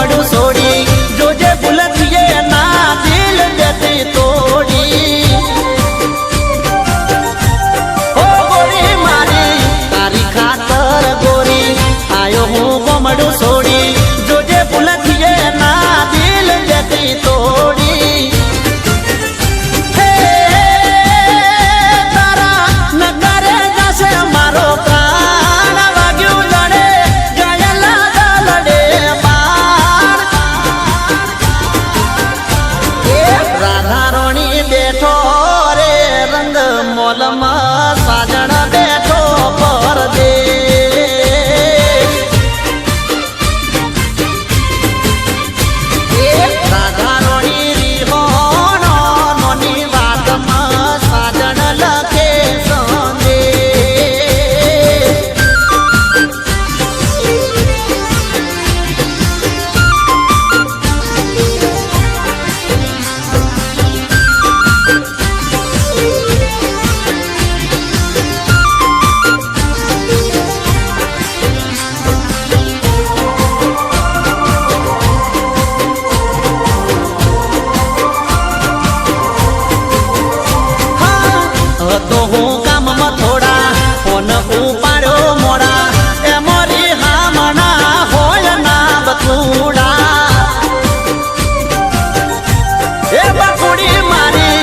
ગોમડું છોડી જોજે ભૂલતીએ ના દિલ દેતી તોડી ઓ ગોરી મારી તારી ખાતર ગોરી આયો હું ગોમડું છોડી જોજે ભૂલતીએ ના દિલ દેતી તોડી હે તારા નકારે જશે મારો પ્રાણ વાગ્યું જડે ગયેલા દલડે બાણ એ રાધા રોણી બેઠો રે રંગ મોલમાં સાજણ બેઠો પરદેશ રાધા રોણી રીહોણો નોની વાતમાં સાજણ લખે સંદેશ તો હું કામમાં થોડા ફોન ઉપાડ્યો મોડા એ મોરી હામણા હોય ના બતુડા એ બકુડી મારી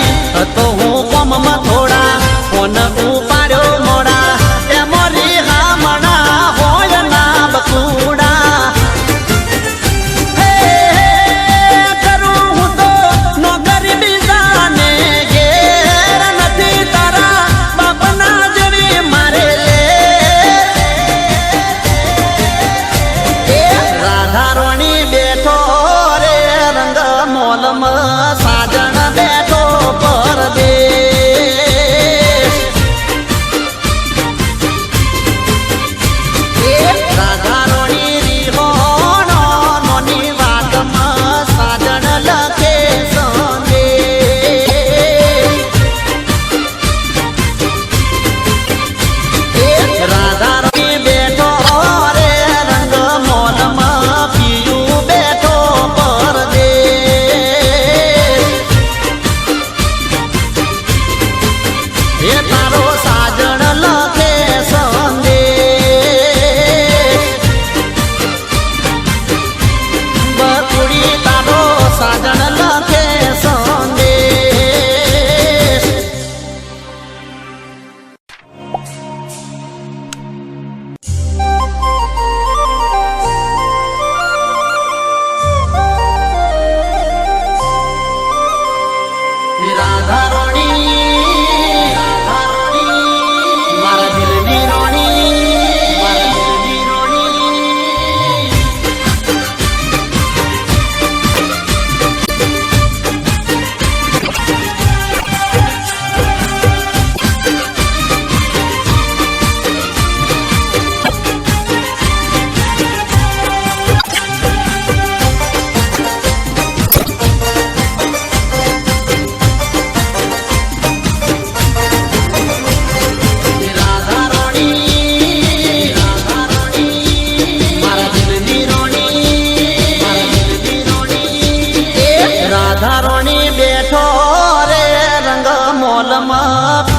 તો હું કામમાં થોડા ફોન ઉપાડ્યો મોડા એ મોરી હામણા હોય ના બતુડા હે કરું હું તો નોકરી બીજાને ઘેર નથી તારા બાપના જેવી મારે લે એ રાધા રોણી બેઠો રે રંગ મોલમાં સાજણ બેઠો પરદેશ એ રાધા રોણી રીહોણો નોની વાતમાં સાજણ લખે સંદેશ રાધા રોણી બેઠો રે રંગ મોલમાં પિયું બેઠો પરદેશ એ તારો સાજણ લખે સંદેશ બકુડી તારો સાજણ લખે સંદેશ રાધા રોણી મારા દિલની રોણી મારા દિલની રોણી રાધા રોણી મારા દિલની રોણી મારા દિલની રોણી એ રાધા રોણી બેઠો રે રંગ મોલમાં